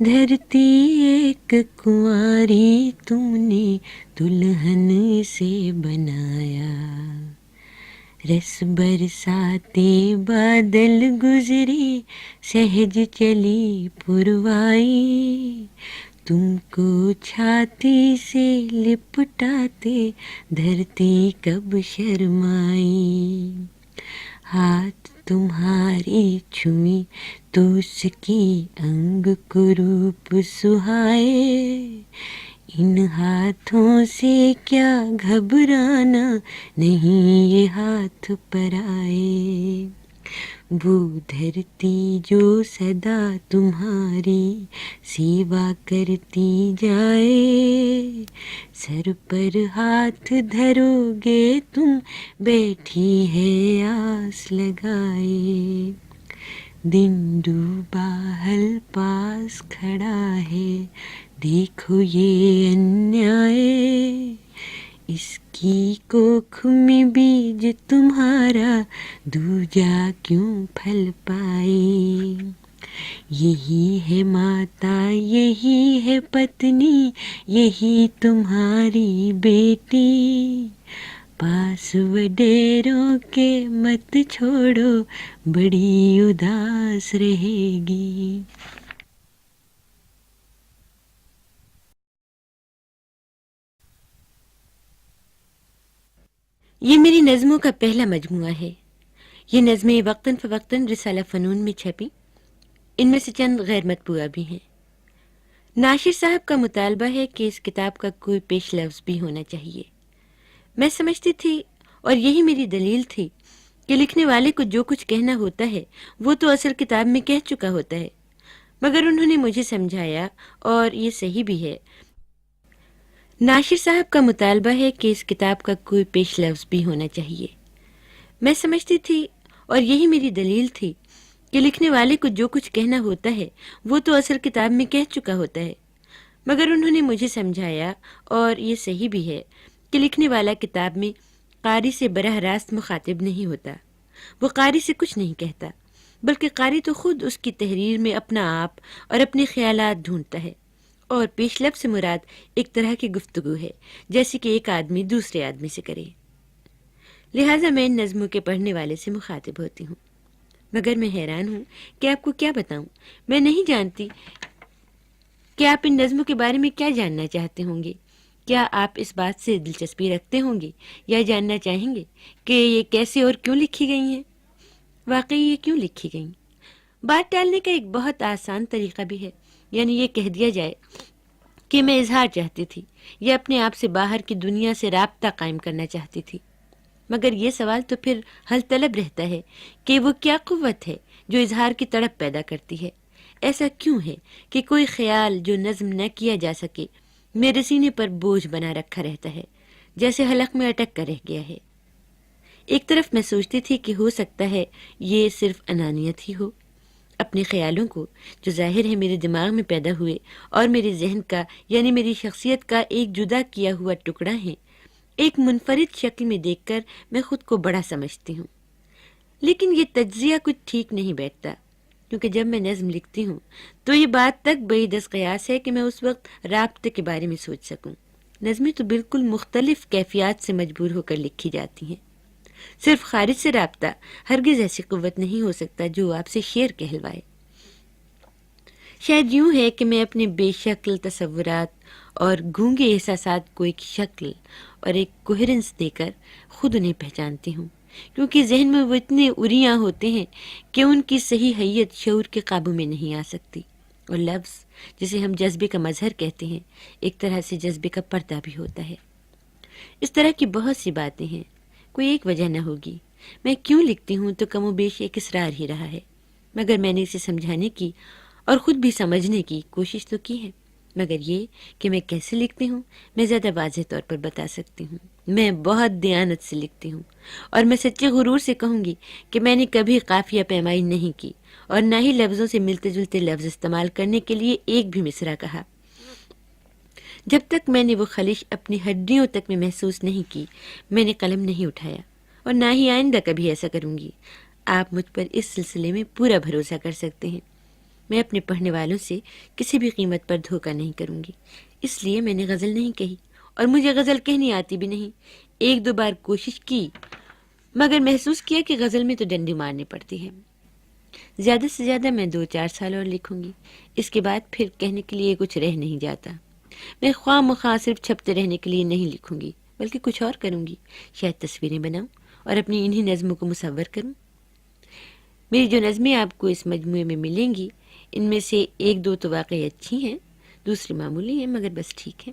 دھرتی ایک کنواری تم نے دلہن سے بنایا، رس برساتے بادل گزرے سہج چلی پروائی، تم کو چھاتی سے لپٹاتے دھرتی کب شرمائی، ہاتھ تمہاری چھوئی تو اس کی انگ کو روپ سہائے، ان ہاتھوں سے کیا گھبرانا، نہیں یہ ہاتھ پرائے، وہ دھرتی جو سدا تمہاری سیوا کرتی جائے، سر پر ہاتھ دھرو گے تم بیٹھی ہے آس لگائے، دن ڈوبا حل پاس کھڑا ہے دیکھو یہ انیائے، اس کی کوکھ میں بیج تمہارا دوجا کیوں پھل پائے، یہی ہے ماتا یہی ہے پتنی یہی تمہاری بیٹی، پاس وڈیروں کے مت چھوڑو بڑی اداس رہے گی۔ یہ میری نظموں کا پہلا مجموعہ ہے۔ یہ نظمیں وقتاً فوقتاً رسالہ فنون میں چھپی، ان میں سے چند غیر مطبوعہ بھی ہیں۔ ناشر صاحب کا مطالبہ ہے کہ اس کتاب کا کوئی پیش لفظ بھی ہونا چاہیے۔ میں سمجھتی تھی اور یہی میری دلیل تھی کہ لکھنے والے کو جو کچھ کہنا ہوتا ہے وہ تو اصل کتاب میں کہہ چکا ہوتا ہے، مگر انہوں نے مجھے سمجھایا اور یہ صحیح بھی ہے۔ ناشر صاحب کا مطالبہ ہے کہ اس کتاب کا کوئی پیش لفظ بھی ہونا چاہیے۔ میں سمجھتی تھی اور یہی میری دلیل تھی کہ لکھنے والے کو جو کچھ کہنا ہوتا ہے وہ تو اصل کتاب میں کہہ چکا ہوتا ہے، مگر انہوں نے مجھے سمجھایا اور یہ صحیح بھی ہے کہ لکھنے والا کتاب میں قاری سے براہ راست مخاطب نہیں ہوتا، وہ قاری سے کچھ نہیں کہتا، بلکہ قاری تو خود اس کی تحریر میں اپنا آپ اور اپنے خیالات ڈھونڈتا ہے، اور پیش لفظ سے مراد ایک طرح کی گفتگو ہے جیسے کہ ایک آدمی دوسرے آدمی سے کرے۔ لہٰذا میں ان نظموں کے پڑھنے والے سے مخاطب ہوتی ہوں، مگر میں حیران ہوں کہ آپ کو کیا بتاؤں، میں نہیں جانتی کہ آپ ان نظموں کے بارے میں کیا جاننا چاہتے ہوں گے۔ کیا آپ اس بات سے دلچسپی رکھتے ہوں گے یا جاننا چاہیں گے کہ یہ کیسے اور کیوں لکھی گئی ہیں؟ واقعی یہ کیوں لکھی گئیں؟ بات ٹالنے کا ایک بہت آسان طریقہ بھی ہے، یعنی یہ کہہ دیا جائے کہ میں اظہار چاہتی تھی یا اپنے آپ سے باہر کی دنیا سے رابطہ قائم کرنا چاہتی تھی، مگر یہ سوال تو پھر حل طلب رہتا ہے کہ وہ کیا قوت ہے جو اظہار کی تڑپ پیدا کرتی ہے؟ ایسا کیوں ہے کہ کوئی خیال جو نظم نہ کیا جا سکے میرے سینے پر بوجھ بنا رکھا رہتا ہے، جیسے حلق میں اٹک کر رہ گیا ہے؟ ایک طرف میں سوچتی تھی کہ ہو سکتا ہے یہ صرف انانیت ہی ہو، اپنے خیالوں کو جو ظاہر ہے میرے دماغ میں پیدا ہوئے اور میرے ذہن کا یعنی میری شخصیت کا ایک جدا کیا ہوا ٹکڑا ہے، ایک منفرد شکل میں دیکھ کر میں خود کو بڑا سمجھتی ہوں۔ لیکن یہ تجزیہ کچھ ٹھیک نہیں بیٹھتا، کیونکہ جب میں نظم لکھتی ہوں تو یہ بات تک بعید از قیاس ہے کہ میں اس وقت رابطے کے بارے میں سوچ سکوں۔ نظمیں تو بالکل مختلف کیفیات سے مجبور ہو کر لکھی جاتی ہیں۔ صرف خارج سے رابطہ ہرگز ایسی قوت نہیں ہو سکتا جو آپ سے شعر کہلوائے۔ شاید یوں ہے کہ میں اپنے بے شکل تصورات اور گونگے احساسات کو ایک شکل اور ایک کوہرنس دے کر خود انہیں پہچانتی ہوں، کیونکہ ذہن میں وہ اتنے اریاں ہوتے ہیں کہ ان کی صحیح حیت شعور کے قابو میں نہیں آ سکتی، اور لفظ جسے ہم جذبے کا مظہر کہتے ہیں ایک طرح سے جذبے کا پردہ بھی ہوتا ہے۔ اس طرح کی بہت سی باتیں ہیں، کوئی ایک وجہ نہ ہوگی۔ میں کیوں لکھتی ہوں تو کم و بیش ایک اصرار ہی رہا ہے، مگر میں نے اسے سمجھانے کی اور خود بھی سمجھنے کی کوشش تو کی ہے، مگر یہ کہ میں کیسے لکھتی ہوں میں زیادہ واضح طور پر بتا سکتی ہوں۔ میں بہت دیانت سے لکھتی ہوں، اور میں سچے غرور سے کہوں گی کہ میں نے کبھی قافیہ پیمائی نہیں کی اور نہ ہی لفظوں سے ملتے جلتے لفظ استعمال کرنے کے لیے ایک بھی مصرع کہا۔ جب تک میں نے وہ خلش اپنی ہڈیوں تک میں محسوس نہیں کی، میں نے قلم نہیں اٹھایا، اور نہ ہی آئندہ کبھی ایسا کروں گی۔ آپ مجھ پر اس سلسلے میں پورا بھروسہ کر سکتے ہیں۔ میں اپنے پڑھنے والوں سے کسی بھی قیمت پر دھوکہ نہیں کروں گی، اس لیے میں نے غزل نہیں کہی، اور مجھے غزل کہنی آتی بھی نہیں۔ ایک دو بار کوشش کی مگر محسوس کیا کہ غزل میں تو ڈنڈی مارنی پڑتی ہے۔ زیادہ سے زیادہ میں 2-4 سال اور لکھوں گی، اس کے بعد پھر کہنے کے لیے کچھ رہ نہیں جاتا۔ میں خواہ مخواہ صرف چھپتے رہنے کے لیے نہیں لکھوں گی، بلکہ کچھ اور کروں گی، شاید تصویریں بناؤں اور اپنی انہی نظموں کو مصور کروں۔ میری جو نظمیں آپ کو اس مجموعے میں ملیں گی، ان میں سے 1-2 تو واقعی اچھی ہیں، دوسری معمولی ہیں مگر بس ٹھیک ہے۔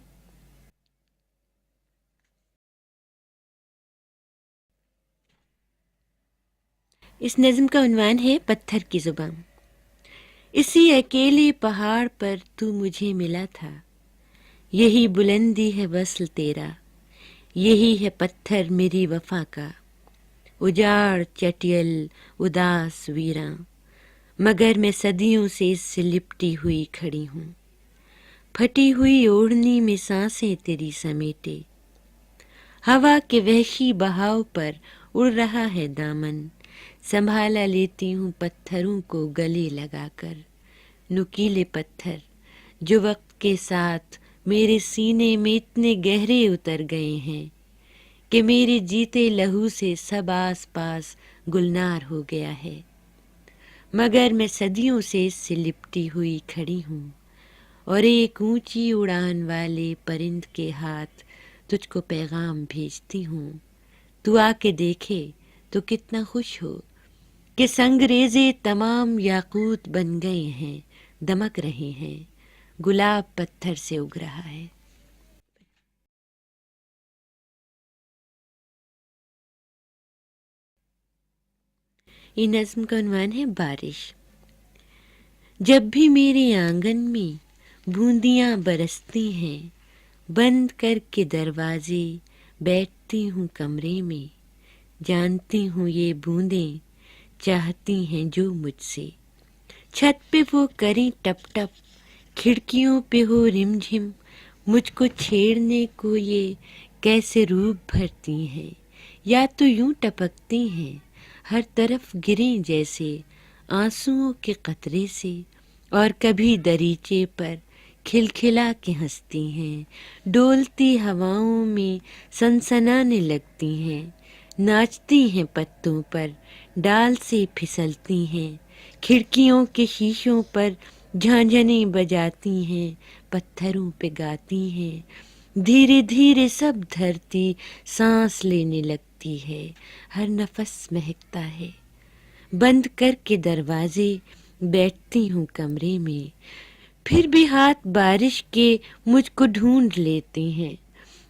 اس نظم کا عنوان ہے پتھر کی زبان۔ اسی اکیلے پہاڑ پر تو مجھے ملا تھا، یہی بلندی ہے وصل تیرا، یہی ہے پتھر میری وفا کا، اجاڑ چٹیل اداس ویراں، مگر میں صدیوں سے اس سے لپٹی ہوئی کھڑی ہوں، پھٹی ہوئی اوڑھنی میں سانسیں تیری سمیٹے، ہوا کے وحشی بہاؤ پر اڑ رہا ہے دامن، سنبھالا لیتی ہوں پتھروں کو گلے لگا کر، نکیلے پتھر جو وقت کے ساتھ میرے سینے میں اتنے گہرے اتر گئے ہیں کہ میرے جیتے لہو سے سب آس پاس گلنار ہو گیا ہے، مگر میں صدیوں سے اس سے لپٹی ہوئی کھڑی ہوں، اور ایک اونچی اڑان والے پرند کے ہاتھ تجھ کو پیغام بھیجتی ہوں، تو آ کے دیکھے تو کتنا خوش ہو کہ سنگریزے تمام یاقوت بن گئے ہیں، دمک رہے ہیں، گلاب پتھر سے اگ رہا ہے۔ یہ نظم کا عنوان ہے بارش۔ جب بھی میرے آنگن میں بوندیاں برستی ہیں، بند کر کے دروازے بیٹھتی ہوں کمرے میں، جانتی ہوں یہ بوندیں چاہتی ہیں جو مجھ سے، چھت پہ وہ کریں ٹپ ٹپ، کھڑکیوں پہ ہو رم جھم، مجھ کو چھیڑنے کو یہ کیسے روپ بھرتی ہیں، یا تو یوں ٹپکتی ہیں ہر طرف گریں جیسے آنسوؤں کے قطرے سے، اور کبھی دریچے پر کھلکھلا کے ہنستی ہیں، ڈولتی ہواؤں میں سنسنانے لگتی ہیں، ناچتی ہیں پتوں پر ڈال سے پھسلتی ہیں، کھڑکیوں کے شیشوں پر جھانجھنیں بجاتی ہیں، پتھروں پہ گاتی ہیں، دھیرے دھیرے سب دھرتی سانس لینے لگتی ہے، ہر نفس مہکتا ہے، بند کر کے دروازے بیٹھتی ہوں کمرے میں، پھر بھی ہاتھ بارش کے مجھ کو ڈھونڈ لیتے ہیں،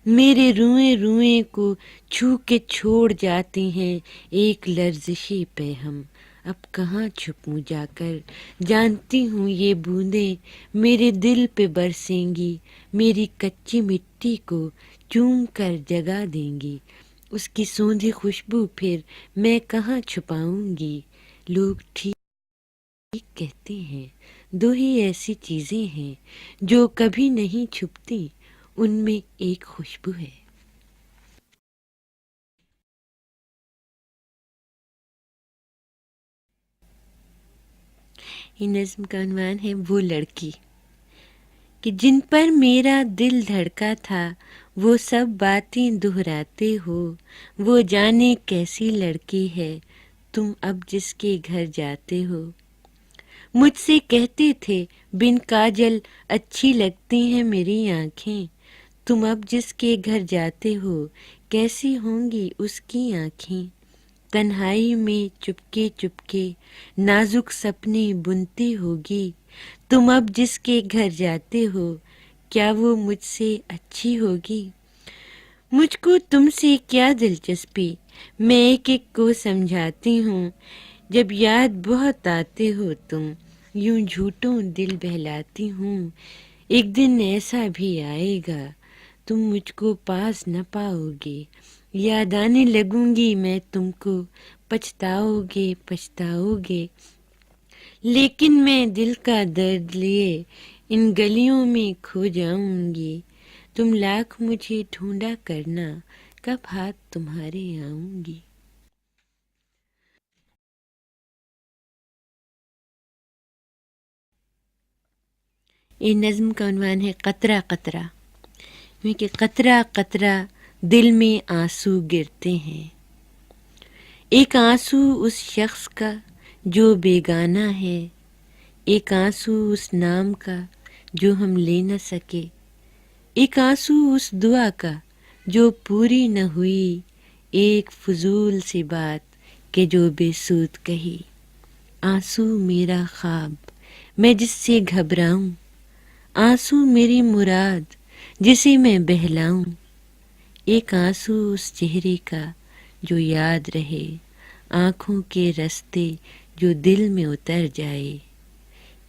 میرے روئیں روئیں کو چھو کے چھوڑ جاتی ہیں ایک لرزشی پہ ہم، اب کہاں چھپوں جا کر، جانتی ہوں یہ بوندیں میرے دل پہ برسیں گی، میری کچی مٹی کو چوم کر جگا دیں گی، اس کی سوندھی خوشبو پھر میں کہاں چھپاؤں گی، لوگ ٹھیک کہتے ہیں، دو ہی ایسی چیزیں ہیں جو کبھی نہیں چھپتی، ان میں ایک خوشبو ہے۔ یہ نظم کا عنوان ہے وہ لڑکی۔ کہ جن پر میرا دل دھڑکا تھا وہ سب باتیں دہراتے ہو، وہ جانے کیسی لڑکی ہے تم اب جس کے گھر جاتے ہو، مجھ سے کہتے تھے بن کاجل اچھی لگتی ہیں میری آنکھیں، تم اب جس کے گھر جاتے ہو کیسی ہوں گی اس کی آنکھیں، تنہائی میں چپکے چپکے نازک سپنے بنتی ہوگی، تم اب جس کے گھر جاتے ہو کیا وہ مجھ سے اچھی ہوگی، مجھ کو تم سے کیا دلچسپی، میں ایک ایک کو سمجھاتی ہوں، جب یاد بہت آتے ہو تم یوں جھوٹوں دل بہلاتی ہوں، ایک دن ایسا بھی آئے گا تم مجھ کو پاس نہ پاؤ گے، یاد آنے لگوں گی میں تم کو، پچھتاؤ گے، لیکن میں دل کا درد لیے ان گلیوں میں کھو جاؤں گی، تم لاکھ مجھے ڈھونڈا کرنا کب ہاتھ تمہارے آؤں گی۔ ان نظم کا عنوان ہے قطرہ قطرہ، کیونکہ قطرہ قطرہ دل میں آنسو گرتے ہیں۔ ایک آنسو اس شخص کا جو بیگانہ ہے، ایک آنسو اس نام کا جو ہم لے نہ سکے، ایک آنسو اس دعا کا جو پوری نہ ہوئی، ایک فضول سی بات کہ جو بے سود کہی۔ آنسو میرا خواب میں جس سے گھبراؤں، آنسو میری مراد جسے میں بہلاؤں، ایک آنسو اس چہرے کا جو یاد رہے، آنکھوں کے رستے جو دل میں اتر جائے،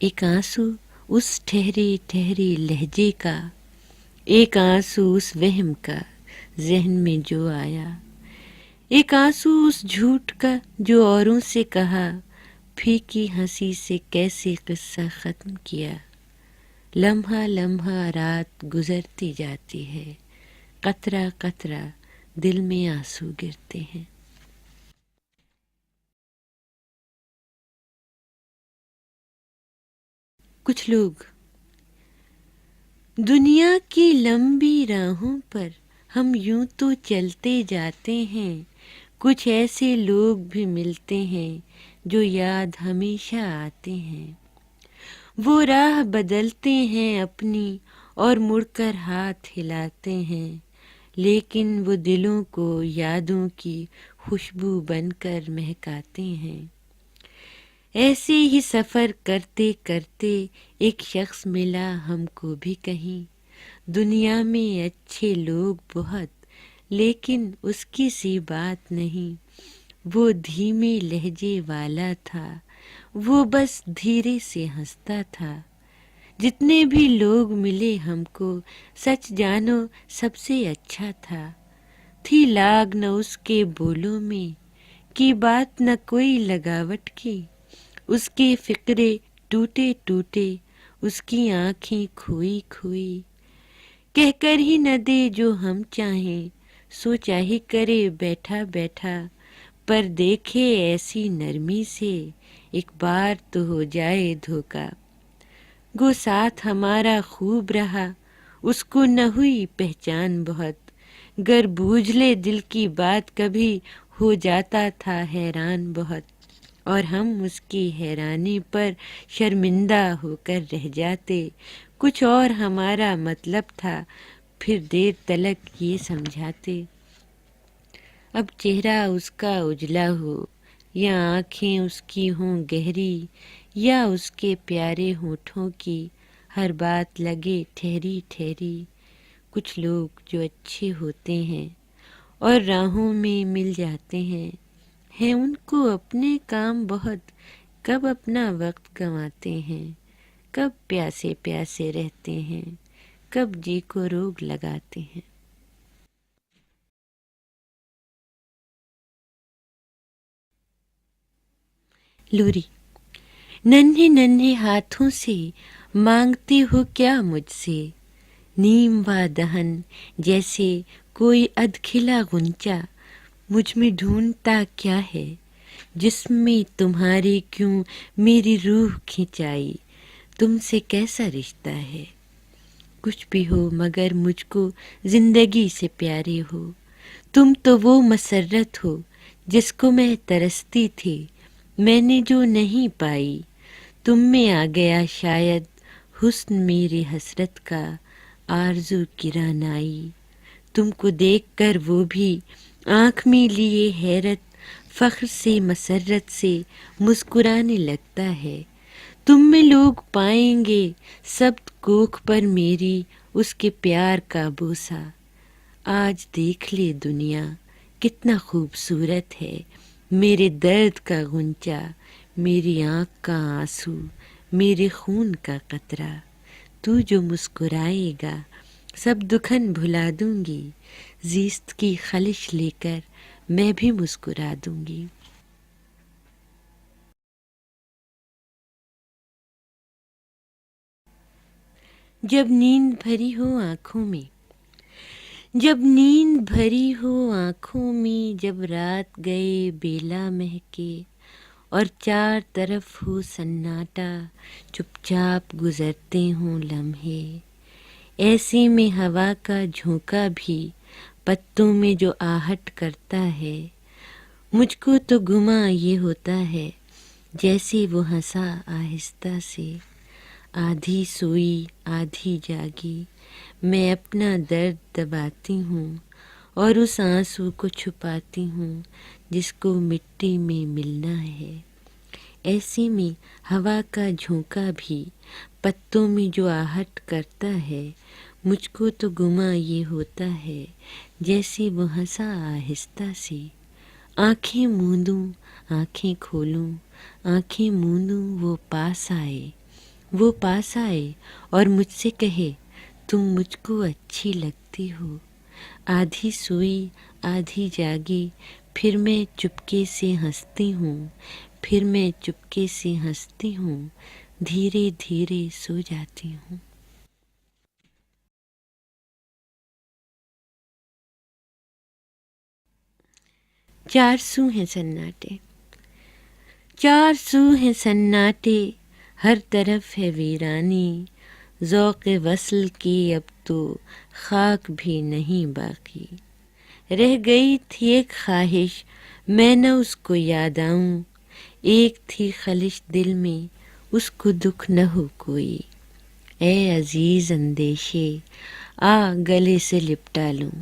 ایک آنسو اس ٹھہرے ٹھہرے لہجے کا، ایک آنسو اس وہم کا ذہن میں جو آیا، ایک آنسو اس جھوٹ کا جو اوروں سے کہا، پھیکی ہنسی سے کیسے قصہ ختم کیا۔ لمحہ لمحہ رات گزرتی جاتی ہے، قطرہ قطرہ دل میں آنسو گرتے ہیں۔ کچھ لوگ دنیا کی لمبی راہوں پر ہم یوں تو چلتے جاتے ہیں، کچھ ایسے لوگ بھی ملتے ہیں جو یاد ہمیشہ آتے ہیں، وہ راہ بدلتے ہیں اپنی اور مڑ کر ہاتھ ہلاتے ہیں، لیکن وہ دلوں کو یادوں کی خوشبو بن کر مہکاتے ہیں۔ ایسے ہی سفر کرتے کرتے ایک شخص ملا ہم کو بھی کہیں، دنیا میں اچھے لوگ بہت لیکن اس کی سی بات نہیں، وہ دھیمے لہجے والا تھا، وہ بس دھیرے سے ہنستا تھا۔ جتنے بھی لوگ ملے ہم کو سچ جانو سب سے اچھا تھا، تھی لاگ نہ اس کے بولوں میں، کی بات نہ کوئی لگاوٹ کی، اس کے فقرے ٹوٹے ٹوٹے، اس کی آنکھیں کھوئی کھوئی، کہہ کر ہی نہ دے جو ہم چاہیں، سو چاہے کرے بیٹھا بیٹھا، پر دیکھے ایسی نرمی سے ایک بار تو ہو جائے دھوکا، گو ساتھ ہمارا خوب رہا، اس کو نہ ہوئی پہچان بہت، گر بوجھ لے دل کی بات کبھی ہو جاتا تھا حیران بہت، اور ہم اس کی حیرانی پر شرمندہ ہو کر رہ جاتے، کچھ اور ہمارا مطلب تھا، پھر دیر تلک یہ سمجھاتے۔ اب چہرہ اس کا اجلا ہو یا آنکھیں اس کی ہوں گہری، یا اس کے پیارے ہونٹوں کی ہر بات لگے ٹھہری ٹھہری، کچھ لوگ جو اچھے ہوتے ہیں اور راہوں میں مل جاتے ہیں ان کو اپنے کام بہت، کب اپنا وقت گنواتے ہیں، کب پیاسے پیاسے رہتے ہیں، کب جی کو روگ لگاتے ہیں۔ لوری۔ ننھے ننھے ہاتھوں سے مانگتے ہو کیا مجھ سے، نیم و دہن جیسے کوئی ادکھلا غنچہ، مجھ میں ڈھونڈتا کیا ہے، جسم میں تمہاری کیوں میری روح کھنچائی، تم سے کیسا رشتہ ہے، کچھ بھی ہو مگر مجھ کو زندگی سے پیارے ہو، تم تو وہ مسرت ہو جس کو میں ترستی تھی، میں نے جو نہیں پائی، تم میں آ گیا شاید حسن میری حسرت کا، آرزو کی رعنائی، تم کو دیکھ کر وہ بھی آنکھ میں لیے حیرت، فخر سے مسرت سے مسکرانے لگتا ہے، تم میں لوگ پائیں گے سب کوکھ پر میری اس کے پیار کا بوسہ، آج دیکھ لے دنیا کتنا خوبصورت ہے میرے درد کا غنچہ، میری آنکھ کا آنسو، میرے خون کا قطرہ، تو جو مسکرائے گا سب دکھن بھلا دوں گی، زیست کی خلش لے کر میں بھی مسکرا دوں گی۔ جب نیند بھری ہو آنکھوں میں، جب نیند بھری ہو آنکھوں میں، جب رات گئے بیلا مہکے، اور چار طرف ہو سناٹا، چپ چاپ گزرتے ہوں لمحے، ایسی میں ہوا کا جھونکا بھی پتوں میں جو آہٹ کرتا ہے، مجھ کو تو گما یہ ہوتا ہے جیسے وہ ہنسا آہستہ سے، آدھی سوئی آدھی جاگی، میں اپنا درد دباتی ہوں اور اس آنسو کو چھپاتی ہوں جس کو مٹی میں ملنا ہے، ایسی میں ہوا کا جھونکا بھی پتوں میں جو آہٹ کرتا ہے، مجھ کو تو گما یہ ہوتا ہے جیسے وہ ہنسا آہستہ سے، آنکھیں موندوں آنکھیں کھولوں، آنکھیں موندوں وہ پاس آئے اور مجھ سے کہے تم مجھ کو اچھی لگتی ہو، آدھی سوئی آدھی جاگی، پھر میں چپکے سے ہنستی ہوں، پھر میں چپکے سے ہنستی ہوں، دھیرے دھیرے سو جاتی ہوں۔ چار سو ہیں سناٹے، چار سو ہیں سناٹے، ہر طرف ہے ویرانی، ذوق وصل کی اب تو خاک بھی نہیں باقی، رہ گئی تھی ایک خواہش میں نہ اس کو یاد آؤں، ایک تھی خلش دل میں اس کو دکھ نہ ہو کوئی، اے عزیز اندیشے آ گلے سے لپٹا لوں،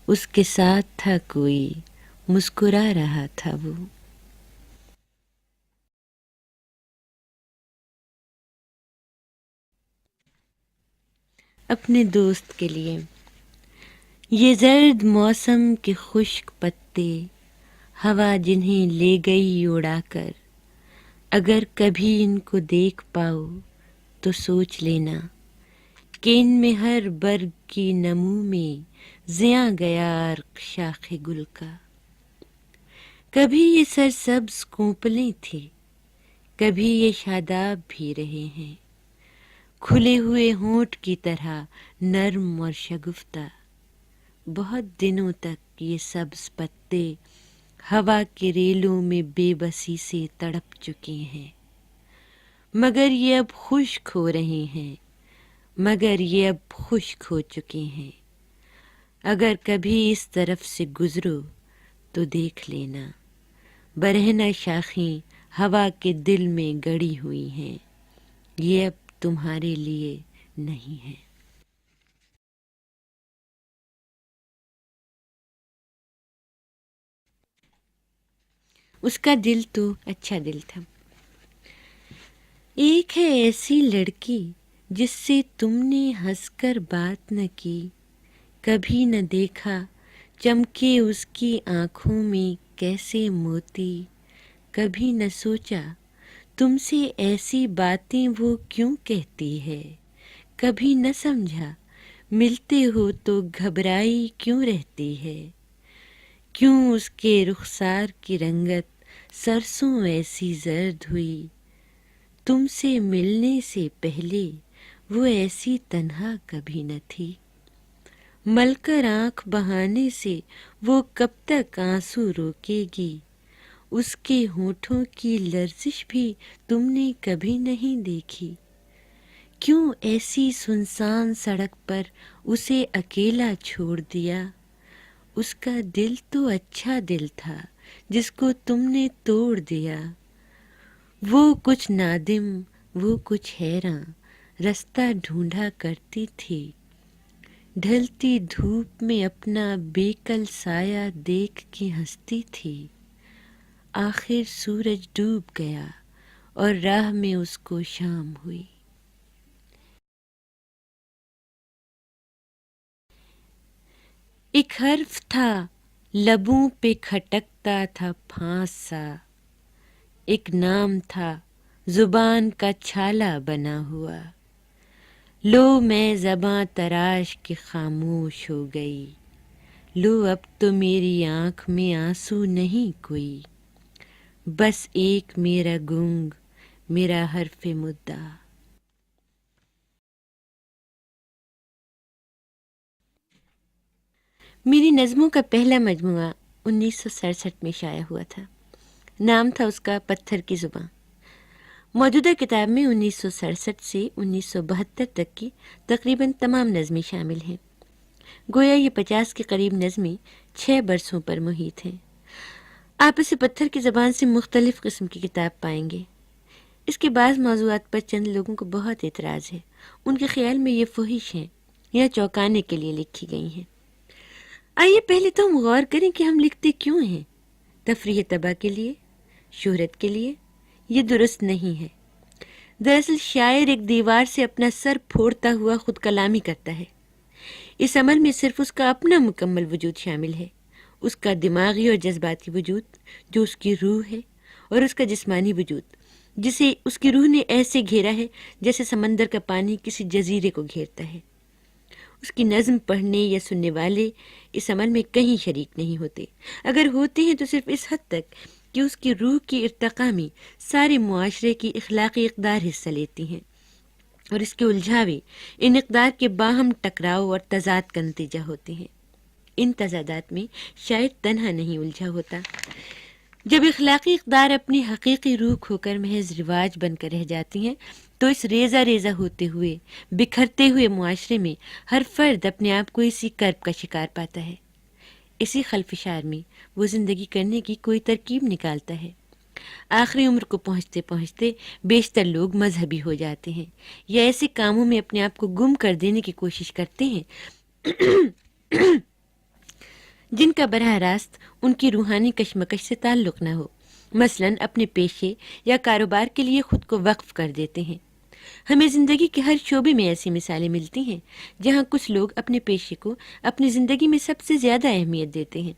اس کے ساتھ تھا کوئی مسکرا رہا تھا وہ۔ اپنے دوست کے لیے، یہ زرد موسم کے خشک پتے، ہوا جنہیں لے گئی اڑا کر، اگر کبھی ان کو دیکھ پاؤ تو سوچ لینا کہ ان میں ہر برگ کی نمو میں زیاں گیا عرق شاخ گل کا، کبھی یہ سرسبز کونپلیں تھے، کبھی یہ شاداب بھی رہے ہیں، کھلے ہوئے ہونٹ کی طرح نرم اور شگفتہ، بہت دنوں تک یہ سبز پتے ہوا کے ریلوں میں بے بسی سے تڑپ چکے ہیں، مگر یہ اب خشک ہو رہے ہیں، مگر یہ اب خشک ہو چکے ہیں، اگر کبھی اس طرف سے گزرو تو دیکھ لینا، برہنہ شاخیں ہوا کے دل میں گڑی ہوئی ہیں، یہ اب تمہارے لیے نہیں ہے۔ اس کا دل تو اچھا دل تھا، ایک ہے ایسی لڑکی جس سے تم نے ہنس کر بات نہ کی، کبھی نہ دیکھا چمکے اس کی آنکھوں میں کیسے موتی، کبھی نہ سوچا تم سے ایسی باتیں وہ کیوں کہتی ہے، کبھی نہ سمجھا ملتے ہو تو گھبرائی کیوں رہتی ہے، کیوں اس کے رخسار کی رنگت سرسوں ایسی زرد ہوئی، تم سے ملنے سے پہلے وہ ایسی تنہا کبھی نہ تھی، مل کر آنکھ بہانے سے وہ کب تک آنسو روکے گی، اس کے ہونٹوں کی لرزش بھی تم نے کبھی نہیں دیکھی، کیوں ایسی سنسان سڑک پر اسے اکیلا چھوڑ دیا، اس کا دل تو اچھا دل تھا جس کو تم نے توڑ دیا، وہ کچھ نادم وہ کچھ حیراں رستہ ڈھونڈا کرتی تھی، ڈھلتی دھوپ میں اپنا بیکل سایہ دیکھ کے ہنستی تھی، آخر سورج ڈوب گیا اور راہ میں اس کو شام ہوئی۔ ایک حرف تھا لبوں پہ کھٹکتا تھا پھانس سا، ایک نام تھا زبان کا چھالا بنا ہوا، لو میں زباں تراش کے خاموش ہو گئی، لو اب تو میری آنکھ میں آنسو نہیں کوئی، بس ایک میرا گنگ میرا حرف مدعا۔ میری نظموں کا پہلا مجموعہ 1967 میں شائع ہوا تھا، نام تھا اس کا پتھر کی زباں۔ موجودہ کتاب میں 1967 سے 1972 تک کی تقریباً تمام نظمیں شامل ہیں۔ گویا یہ 50 کے قریب نظمیں 6 برسوں پر محیط ہیں۔ آپ اسے پتھر کی زبان سے مختلف قسم کی کتاب پائیں گے۔ اس کے بعض موضوعات پر چند لوگوں کو بہت اعتراض ہے۔ ان کے خیال میں یہ فحش ہیں یا چونکانے کے لیے لکھی گئی ہیں۔ آئیے پہلے تو ہم غور کریں کہ ہم لکھتے کیوں ہیں؟ تفریح طبع کے لیے؟ شہرت کے لیے؟ یہ درست نہیں ہے۔ دراصل شاعر ایک دیوار سے اپنا سر پھوڑتا ہوا خود کلامی کرتا ہے۔ اس عمل میں صرف اس کا اپنا مکمل وجود شامل ہے، اس کا دماغی اور جذباتی وجود جو اس کی روح ہے، اور اس کا جسمانی وجود جسے اس کی روح نے ایسے گھیرا ہے جیسے سمندر کا پانی کسی جزیرے کو گھیرتا ہے۔ اس کی نظم پڑھنے یا سننے والے اس عمل میں کہیں شریک نہیں ہوتے، اگر ہوتے ہیں تو صرف اس حد تک کہ اس کی روح کی ارتقاء میں سارے معاشرے کی اخلاقی اقدار حصہ لیتی ہیں، اور اس کے الجھاوے ان اقدار کے باہم ٹکراؤ اور تضاد کا نتیجہ ہوتے ہیں۔ ان تضادات میں شاعر تنہا نہیں الجھا ہوتا۔ جب اخلاقی اقدار اپنی حقیقی روح کھو کر محض رواج بن کر رہ جاتی ہیں تو اس ریزہ ریزہ ہوتے ہوئے بکھرتے ہوئے معاشرے میں ہر فرد اپنے آپ کو اسی کرب کا شکار پاتا ہے۔ اسی خلفشار میں وہ زندگی کرنے کی کوئی ترکیب نکالتا ہے۔ آخری عمر کو پہنچتے پہنچتے بیشتر لوگ مذہبی ہو جاتے ہیں یا ایسے کاموں میں اپنے آپ کو گم کر دینے کی کوشش کرتے ہیں جن کا براہ راست ان کی روحانی کشمکش سے تعلق نہ ہو، مثلاً اپنے پیشے یا کاروبار کے لیے خود کو وقف کر دیتے ہیں۔ ہمیں زندگی کے ہر شعبے میں ایسی مثالیں ملتی ہیں جہاں کچھ لوگ اپنے پیشے کو اپنی زندگی میں سب سے زیادہ اہمیت دیتے ہیں۔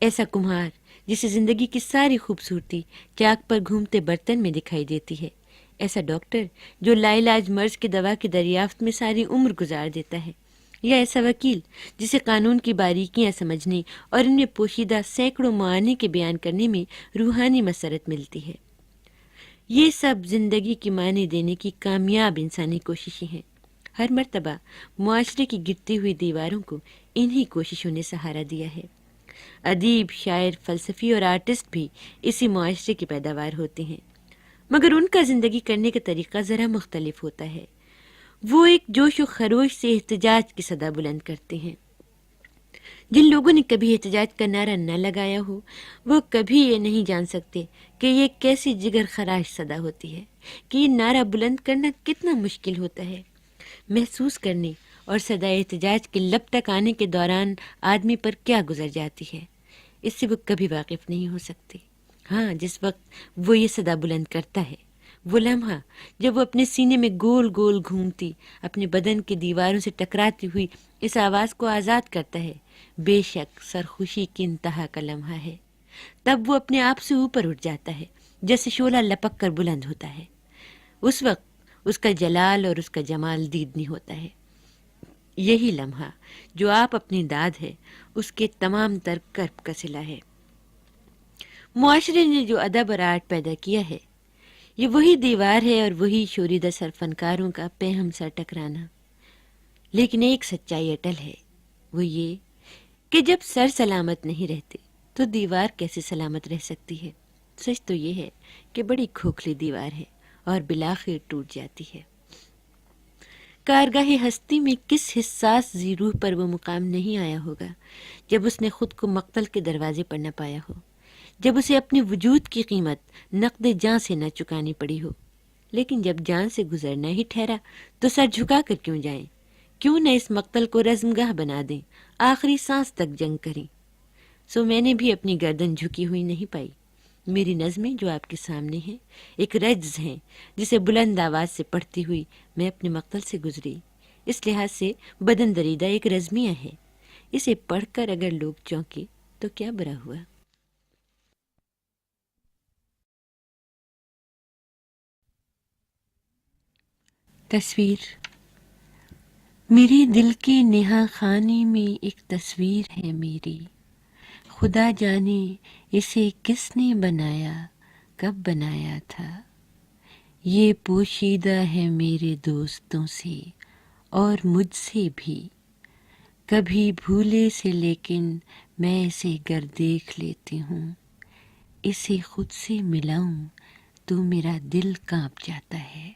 ایسا کمہار جسے زندگی کی ساری خوبصورتی چاک پر گھومتے برتن میں دکھائی دیتی ہے، ایسا ڈاکٹر جو لاعلاج مرض کی دوا کی دریافت میں ساری عمر گزار دیتا ہے، یا ایسا وکیل جسے قانون کی باریکیاں سمجھنے اور ان میں پوشیدہ سینکڑوں معانی کے بیان کرنے میں روحانی مسرت ملتی ہے۔ یہ سب زندگی کی معنی دینے کی کامیاب انسانی کوششیں ہیں۔ ہر مرتبہ معاشرے کی گرتی ہوئی دیواروں کو انہی کوششوں نے سہارا دیا ہے۔ ادیب، شاعر، فلسفی اور آرٹسٹ بھی اسی معاشرے کی پیداوار ہوتے ہیں، مگر ان کا زندگی کرنے کا طریقہ ذرا مختلف ہوتا ہے۔ وہ ایک جوش و خروش سے احتجاج کی صدا بلند کرتے ہیں۔ جن لوگوں نے کبھی احتجاج کا نعرہ نہ لگایا ہو وہ کبھی یہ نہیں جان سکتے کہ یہ کیسی جگر خراش صدا ہوتی ہے، کہ یہ نعرہ بلند کرنا کتنا مشکل ہوتا ہے۔ محسوس کرنے اور صدا احتجاج کے لب تک آنے کے دوران آدمی پر کیا گزر جاتی ہے، اس سے وہ کبھی واقف نہیں ہو سکتے۔ ہاں، جس وقت وہ یہ صدا بلند کرتا ہے، وہ لمحہ جب وہ اپنے سینے میں گول گول گھومتی اپنے بدن کے دیواروں سے ٹکراتی ہوئی اس آواز کو آزاد کرتا ہے، بے شک سرخوشی کی انتہا کا لمحہ ہے۔ تب وہ اپنے آپ سے اوپر اٹھ جاتا ہے جیسے شعلہ لپک کر بلند ہوتا ہے۔ اس وقت اس کا جلال اور اس کا جمال دیدنی ہوتا ہے۔ یہی لمحہ جو آپ اپنی داد ہے اس کے تمام تر کرب کا صلہ ہے۔ معاشرے نے جو ادب اور آرٹ پیدا کیا ہے یہ وہی دیوار ہے اور وہی شوریدہ سر فنکاروں کا پہم سر ٹکرانا۔ لیکن ایک سچائی اٹل ہے، وہ یہ کہ جب سر سلامت نہیں رہتے تو دیوار کیسے سلامت رہ سکتی ہے؟ سچ تو یہ ہے کہ بڑی کھوکھلی دیوار ہے اور بالآخر ٹوٹ جاتی ہے۔ کارگاہ ہستی میں کس حساس ذی روح پر وہ مقام نہیں آیا ہوگا جب اس نے خود کو مقتل کے دروازے پر نہ پایا ہو، جب اسے اپنے وجود کی قیمت نقد جاں سے نہ چکانی پڑی ہو۔ لیکن جب جان سے گزرنا ہی ٹھہرا تو سر جھکا کر کیوں جائیں؟ کیوں نہ اس مقتل کو رزمگاہ بنا دیں، آخری سانس تک جنگ کریں؟ سو میں نے بھی اپنی گردن جھکی ہوئی نہیں پائی۔ میری نظمیں جو آپ کے سامنے ہیں ایک رجز ہیں جسے بلند آواز سے پڑھتی ہوئی میں اپنے مقتل سے گزری۔ اس لحاظ سے بدن دریدہ ایک رزمیہ ہے۔ اسے پڑھ کر اگر لوگ چونکے تو کیا برا ہوا۔ تصویر۔ میرے دل کے نہا خانے میں ایک تصویر ہے میری، خدا جانے اسے کس نے بنایا، کب بنایا تھا۔ یہ پوشیدہ ہے میرے دوستوں سے اور مجھ سے بھی، کبھی بھولے سے لیکن میں اسے گر دیکھ لیتی ہوں۔ اسے خود سے ملاؤں تو میرا دل کانپ جاتا ہے۔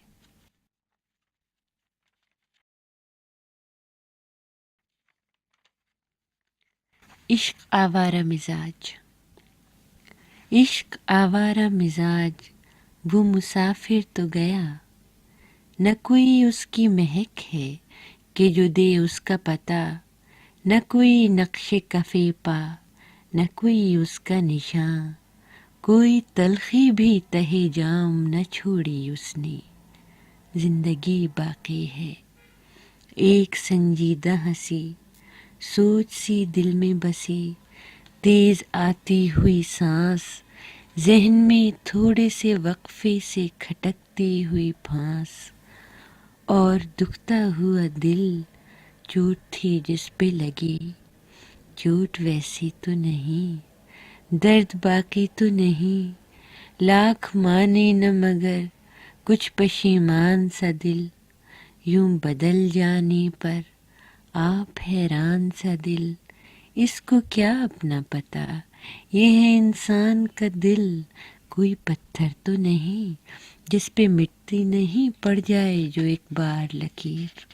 عشق آوارہ مزاج، عشق آوارہ مزاج وہ مسافر تو گیا، نہ کوئی اس کی مہک ہے کہ جو دے اس کا پتہ، نہ کوئی نقش کفے پا، نہ کوئی اس کا نشان، کوئی تلخی بھی تہے جام نہ چھوڑی اس نے، زندگی باقی ہے۔ ایک سنجیدہ ہنسی، سوچ سی دل میں بسی، تیز آتی ہوئی سانس، ذہن میں تھوڑے سے وقفے سے کھٹکتی ہوئی پھانس، اور دکھتا ہوا دل، چوٹ تھی جس پہ لگی، چوٹ ویسی تو نہیں، درد باقی تو نہیں، لاکھ مانے نہ مگر کچھ پشیمان سا دل، یوں بدل جانے پر آپ حیران سا دل، اس کو کیا اپنا پتا، یہ ہے انسان کا دل، کوئی پتھر تو نہیں جس پہ مٹی نہیں پڑ جائے جو ایک بار لکیر۔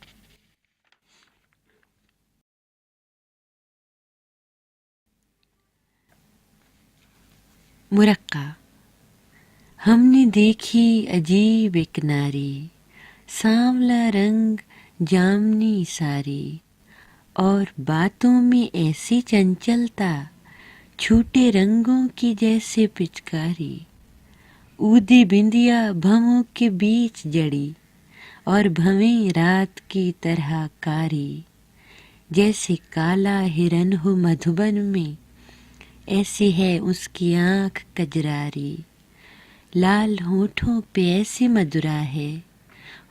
مرقع۔ ہم نے دیکھی عجیب ایک ناری، سانولا رنگ جامنی ساری، اور باتوں میں ایسی چنچلتا، چھوٹے رنگوں کی جیسے پچکاری، اودی بندیا بھووں کے بیچ جڑی، اور بھویں رات کی طرح کاری، جیسے کالا ہرن ہو مدھوبن میں، ایسی ہے اس کی آنکھ کجراری، لال ہونٹوں پہ ایسی مدرا ہے،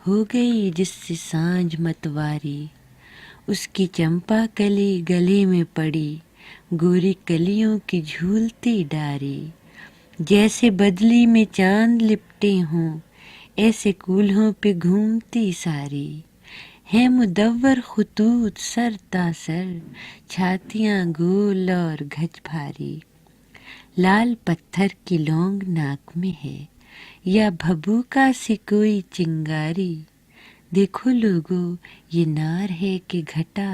ہو گئی جس سے سانجھ متواری، اس کی چمپا کلی گلے میں پڑی، گوری کلیوں کی جھولتی ڈاری، جیسے بدلی میں چاند لپٹے ہوں، ایسے کولہوں پہ گھومتی ساری، ہے مدور خطوط سر تا سر، چھاتیاں گول اور گھچ بھاری، لال پتھر کی لونگ ناک میں ہے، یا بھبوکا سی کوئی چنگاری، دیکھو لوگو یہ نار ہے کہ گھٹا،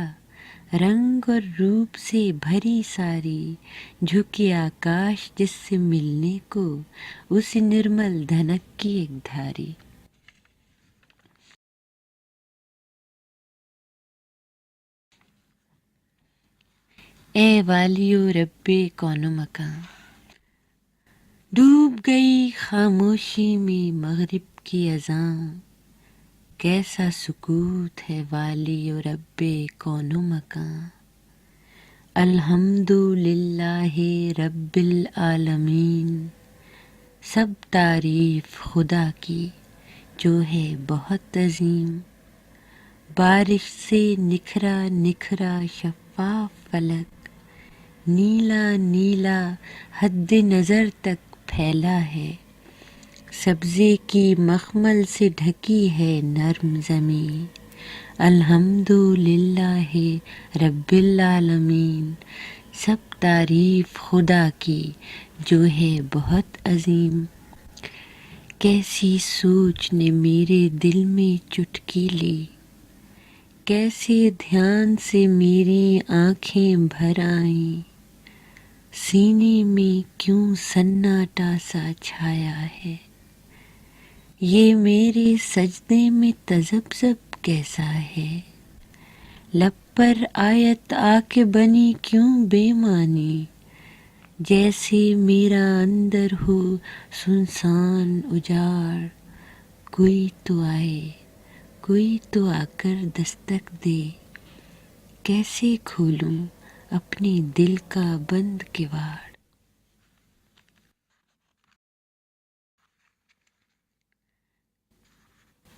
رنگ اور روپ سے بھری ساری، جھکے آکاش جس سے ملنے کو، اسی نرمل دھنک کی ایک دھاری۔ اے والیو رب کون و مکان، ڈوب گئی خاموشی میں مغرب کی اذان، کیسا سکوت ہے والی و رب کون و مکان، الحمد للہ رب العالمین، سب تعریف خدا کی جو ہے بہت عظیم، بارش سے نکھرا نکھرا شفاف فلک، نیلا نیلا حد نظر تک پھیلا ہے، سبزے کی مخمل سے ڈھکی ہے نرم زمین، الحمد للہ رب العالمین، سب تعریف خدا کی جو ہے بہت عظیم، کیسی سوچ نے میرے دل میں چٹکی لی، کیسے دھیان سے میری آنکھیں بھر آئیں، سینے میں کیوں سناٹا سا چھایا ہے، یہ میرے سجدے میں تذبذب کیسا ہے، لب پر آیت آ کے بنی کیوں بے معنی، جیسے میرا اندر ہو سنسان اجاڑ، کوئی تو آئے، کوئی تو آ کر دستک دے، کیسے کھولوں اپنے دل کا بند کواڑ۔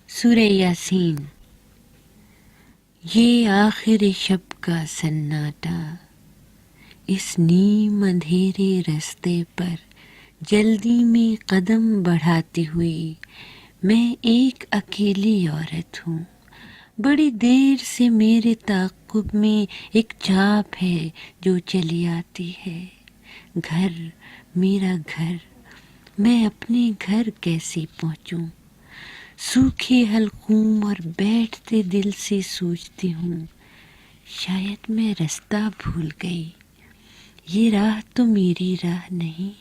سورہ یاسین۔ یہ آخر شب کا سناٹا، اس نیم اندھیرے رستے پر جلدی میں قدم بڑھاتی ہوئی میں ایک اکیلی عورت ہوں، بڑی دیر سے میرے تعاقب میں ایک چاپ ہے جو چلی آتی ہے، گھر، میرا گھر، میں اپنے گھر کیسے پہنچوں؟ سوکھے حلقوم اور بیٹھتے دل سے سوچتی ہوں، شاید میں رستہ بھول گئی، یہ راہ تو میری راہ نہیں،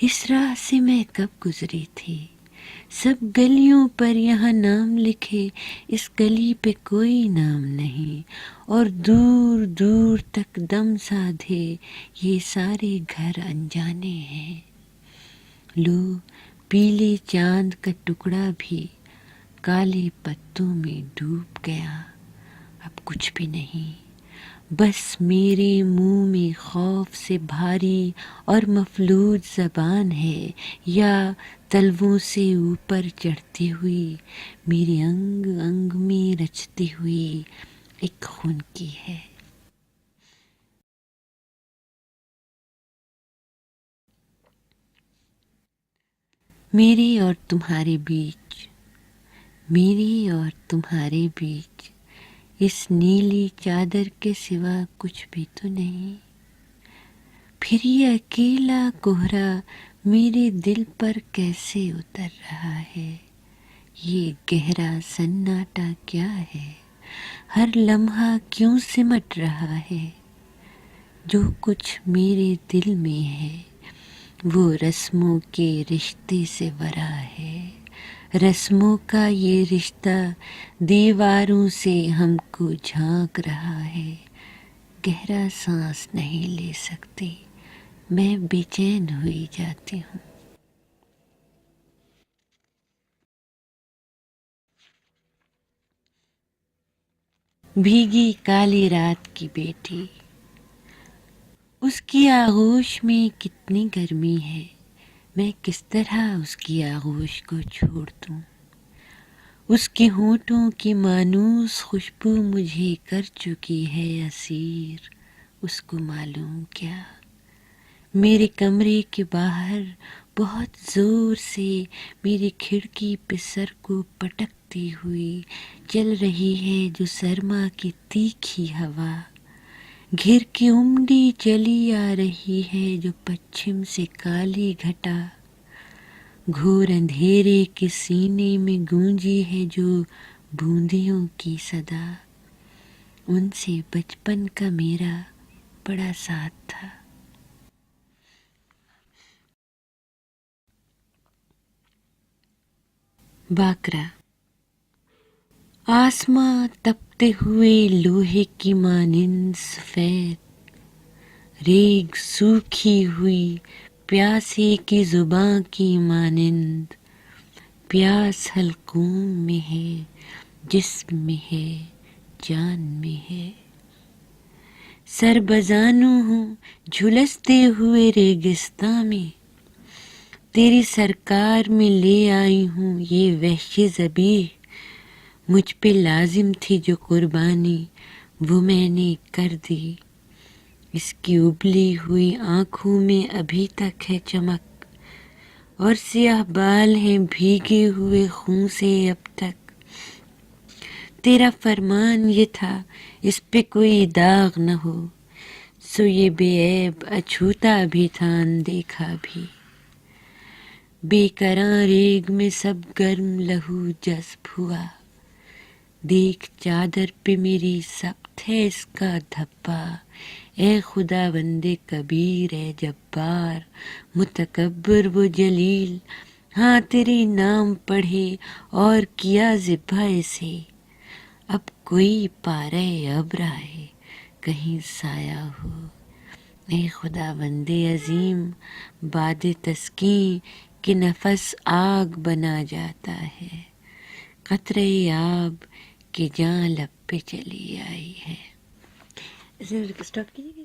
اس راہ سے میں کب گزری تھی؟ سب گلیوں پر یہاں نام لکھے، اس گلی پہ کوئی نام نہیں، اور دور دور تک دم سادھے یہ سارے گھر انجانے ہیں۔ لو، پیلے چاند کا ٹکڑا بھی کالے پتوں میں ڈوب گیا، اب کچھ بھی نہیں، بس میرے منہ میں خوف سے بھاری اور مفلوج زبان ہے، یا تلووں سے اوپر چڑھتی ہوئی میرے انگ انگ میں رچتی ہوئی ایک خون کی ہے۔ میری اور تمہارے بیچ، میری اور تمہارے بیچ اس نیلی چادر کے سوا کچھ بھی تو نہیں، پھر یہ اکیلا کوہرا میرے دل پر کیسے اتر رہا ہے؟ یہ گہرا سناٹا کیا ہے؟ ہر لمحہ کیوں سمٹ رہا ہے؟ جو کچھ میرے دل میں ہے وہ رسموں کے رشتے سے ورا ہے، رسموں کا یہ رشتہ دیواروں سے ہم کو جھانک رہا ہے، گہرا سانس نہیں لے سکتی، میں بے چین ہوئی جاتی ہوں۔ بھیگی کالی رات کی بیٹی، اس کی آغوش میں کتنی گرمی ہے، میں کس طرح اس کی آغوش کو چھوڑ دوں؟ اس کے ہونٹوں کی مانوس خوشبو مجھے کر چکی ہے اسیر، اس کو معلوم کیا؟ میرے کمرے کے باہر بہت زور سے میری کھڑکی پہ سر کو پٹکتی ہوئی چل رہی ہے جو سرما کی تیکھی ہوا، گھر کی امڈی چلی آ رہی ہے جو پچھم سے کالی گھٹا، گھور اندھیرے کے سینے میں گونجی ہے جو بوندیوں کی صدا، ان سے بچپن کا میرا بڑا ساتھ تھا۔ باکرا، آسماں تپتے ہوئے لوہے کی مانند سفید، ریگ سوکھی ہوئی پیاسے کی زباں کی مانند، پیاس حلقوم میں ہے، جسم میں ہے، جان میں ہے، سر بزانوں ہوں جھلستے ہوئے ریگستاں میں، تیری سرکار میں لے آئی ہوں یہ وحشی ذبیح، مجھ پہ لازم تھی جو قربانی وہ میں نے کر دی، اس کی ابلی ہوئی آنکھوں میں ابھی تک ہے چمک، اور سیاہ بال ہیں بھیگے ہوئے خون سے اب تک، تیرا فرمان یہ تھا اس پہ کوئی داغ نہ ہو، سو یہ بے عیب اچھوتا بھی تھا اندیکھا بھی، بے کراں ریگ میں سب گرم لہو جذب ہوا، دیکھ چادر پہ میری ثبت ہے اس کا دھبا، اے خدا بندے کبیر، اے جبار متکبر و جلیل، ہاں تیرے نام پڑھے اور کیا ذبح اسے، اب کوئی پارے ابر آئے کہیں سایہ ہو، اے خدا بندے عظیم باد تسکین کہ نفس آگ بنا جاتا ہے، قطرے آب کہ جاں لب پہ چلی آئی ہے۔ اسے اسٹاپ کیجیے گا۔